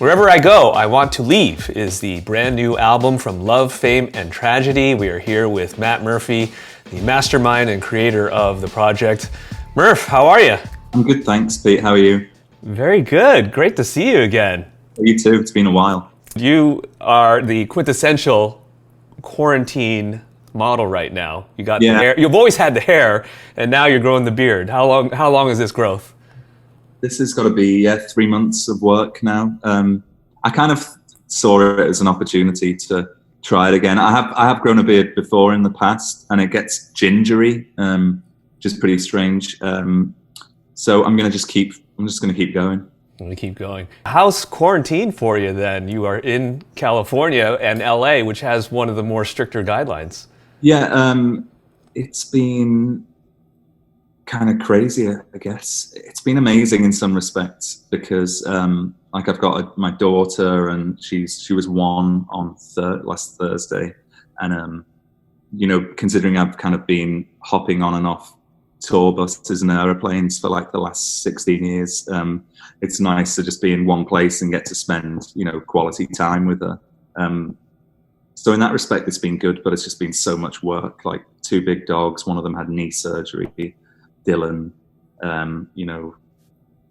Wherever I go, I Want to Leave is the brand new album from Love, Fame, and Tragedy. We are here with Matt Murphy, the mastermind and creator of the project. Murph, how are you? I'm good, thanks, Pete. How are you? Very good. Great to see you again. You too. It's been a while. You are the quintessential quarantine model right now. You got the hair. You've always had the hair, and now you're growing the beard. How long is this growth? This has got to be 3 months of work now. I kind of saw it as an opportunity to try it again. I have grown a beard before in the past, and it gets gingery, which is pretty strange. So I'm just going to keep going. I'm going to keep going. How's quarantine for you then? You are in California and LA, which has one of the more stricter guidelines. Yeah, it's been kind of crazy, I guess. It's been amazing in some respects because I've got my daughter, and she was 1 on last Thursday, and considering I've kind of been hopping on and off tour buses and aeroplanes for like the last 16 years, it's nice to just be in one place and get to spend quality time with her. So in that respect, it's been good, but it's just been so much work. Like 2 big dogs, one of them had knee surgery. Dylan,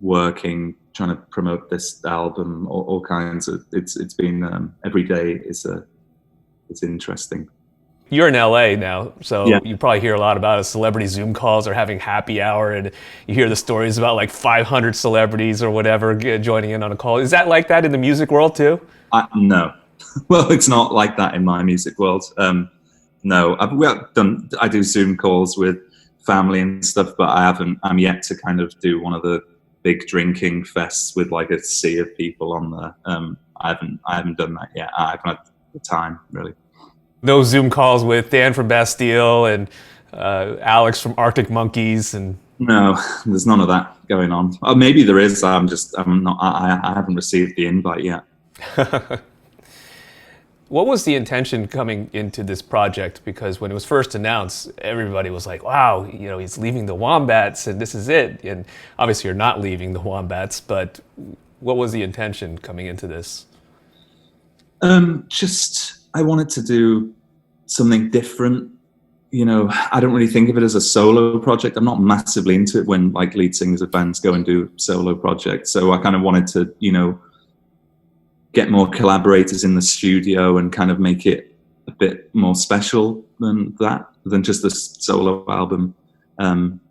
working, trying to promote this album, all kinds of. It's been every day it's interesting. You're in LA now, so You probably hear a lot about celebrity Zoom calls or having happy hour, and you hear the stories about like 500 celebrities or whatever joining in on a call. Is that like that in the music world too? No, well, it's not like that in my music world. No, I do Zoom calls with family and stuff, but I'm yet to kind of do one of the big drinking fests with like a sea of people on there. I haven't done that yet. I haven't had the time, really. Those Zoom calls with Dan from Bastille and Alex from Arctic Monkeys and... No, there's none of that going on. Oh, maybe there is. I haven't received the invite yet. What was the intention coming into this project? Because when it was first announced, everybody was like, wow, he's leaving the Wombats and this is it. And obviously you're not leaving the Wombats, but what was the intention coming into this? I wanted to do something different. I don't really think of it as a solo project. I'm not massively into it when like lead singers of bands go and do solo projects. So I kind of wanted to, get more collaborators in the studio and kind of make it a bit more special than just a solo album. And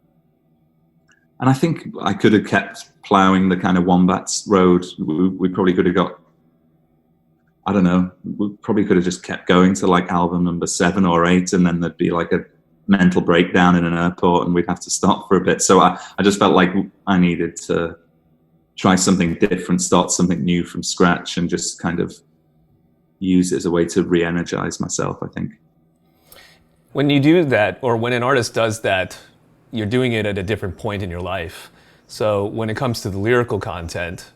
I think I could have kept ploughing the kind of Wombats road. We probably could have got, I don't know, we probably could have just kept going to like album number 7 or 8, and then there'd be like a mental breakdown in an airport and we'd have to stop for a bit. So I just felt like I needed to try something different, start something new from scratch, and just kind of use it as a way to re-energize myself, I think. When you do that, or when an artist does that, you're doing it at a different point in your life. So when it comes to the lyrical content,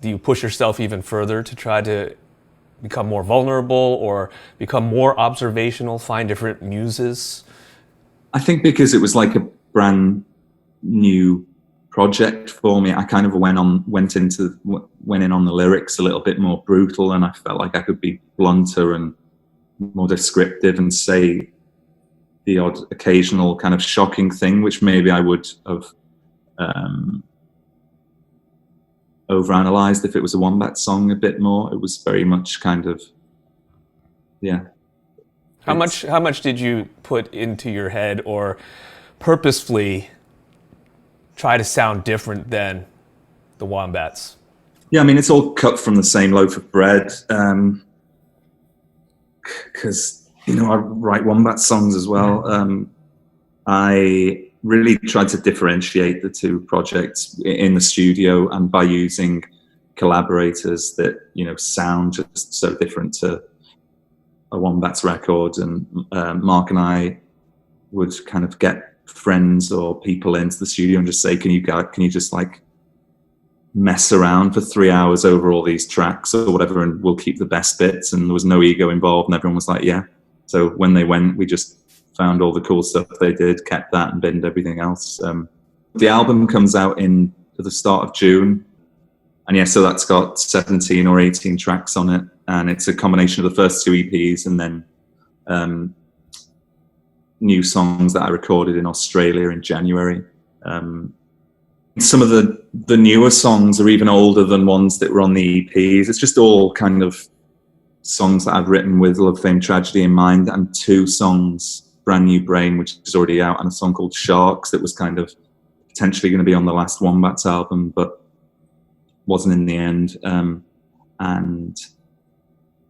do you push yourself even further to try to become more vulnerable or become more observational, find different muses? I think because it was like a brand new project for me, I kind of went in on the lyrics a little bit more brutal, and I felt like I could be blunter and more descriptive and say the odd occasional kind of shocking thing, which maybe I would have overanalyzed if it was a Wombat song a bit more. It was very much kind of, How much did you put into your head or purposefully try to sound different than the Wombats? Yeah, I mean, it's all cut from the same loaf of bread, because, I write Wombat songs as well. I really tried to differentiate the 2 projects in the studio, and by using collaborators that, sound just so different to a Wombats record. And Mark and I would kind of get friends or people into the studio and just say, can you just like mess around for 3 hours over all these tracks or whatever, and we'll keep the best bits. And there was no ego involved, and everyone was like, yeah. So when they went, we just found all the cool stuff they did, kept that, and binned everything else. The album comes out at the start of June. yeah, so that's got 17 or 18 tracks on it, and it's a combination of the first 2 EPs and then new songs that I recorded in Australia in January. Some of the newer songs are even older than ones that were on the EPs. It's just all kind of songs that I've written with Love, Fame, Tragedy in mind, and 2 songs, Brand New Brain, which is already out, and a song called Sharks that was kind of potentially going to be on the last Wombats album, but wasn't in the end. And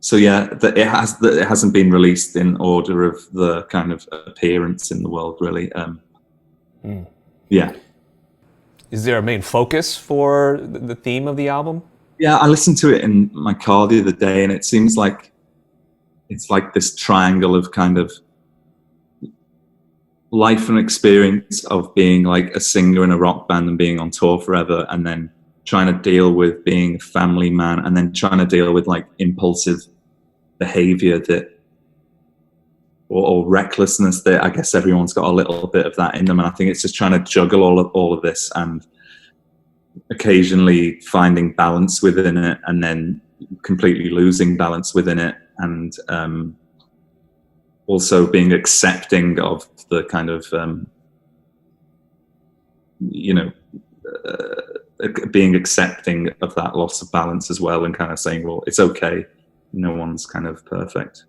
so yeah, it hasn't been released in order of the kind of appearance in the world, really. Yeah. Is there a main focus for the theme of the album? Yeah, I listened to it in my car the other day, and it seems like it's like this triangle of kind of life and experience of being like a singer in a rock band and being on tour forever, and then trying to deal with being a family man, and then trying to deal with like impulsive behavior that or recklessness that I guess everyone's got a little bit of that in them. And I think it's just trying to juggle all of this and occasionally finding balance within it, and then completely losing balance within it, and also being accepting of the kind of being accepting of that loss of balance as well, and kind of saying, well, it's okay, no one's kind of perfect.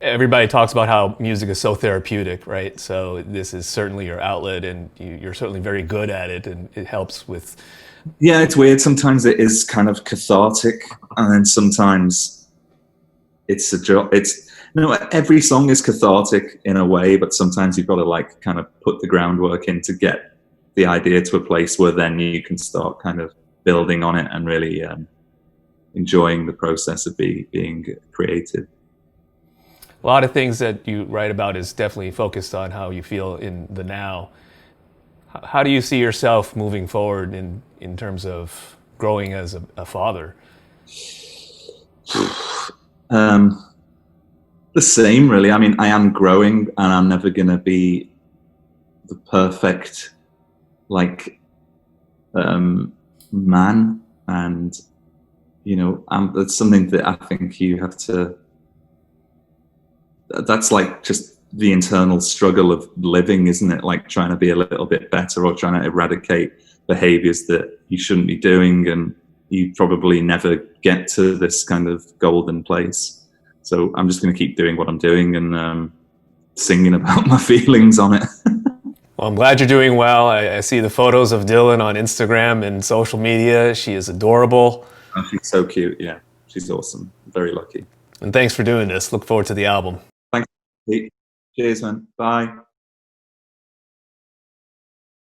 Everybody talks about how music is so therapeutic, right? So this is certainly your outlet, and you're certainly very good at it, and it helps with... Yeah, it's weird. Sometimes it is kind of cathartic, and then sometimes it's a job. Every song is cathartic in a way, but sometimes you've got to like kind of put the groundwork in to get the idea to a place where then you can start kind of building on it and really enjoying the process of being creative. A lot of things that you write about is definitely focused on how you feel in the now. How do you see yourself moving forward in terms of growing as a father? The same, really. I mean, I am growing, and I'm never going to be the perfect, like, man. And, that's something that I think you have to... That's like just the internal struggle of living, isn't it? Like trying to be a little bit better, or trying to eradicate behaviors that you shouldn't be doing, and you probably never get to this kind of golden place. So I'm just going to keep doing what I'm doing and singing about my feelings on it. Well, I'm glad you're doing well. I see the photos of Dylan on Instagram and social media. She is adorable. Oh, she's so cute. Yeah, she's awesome. Very lucky. And thanks for doing this. Look forward to the album. Thanks, Pete. Cheers, man. Bye.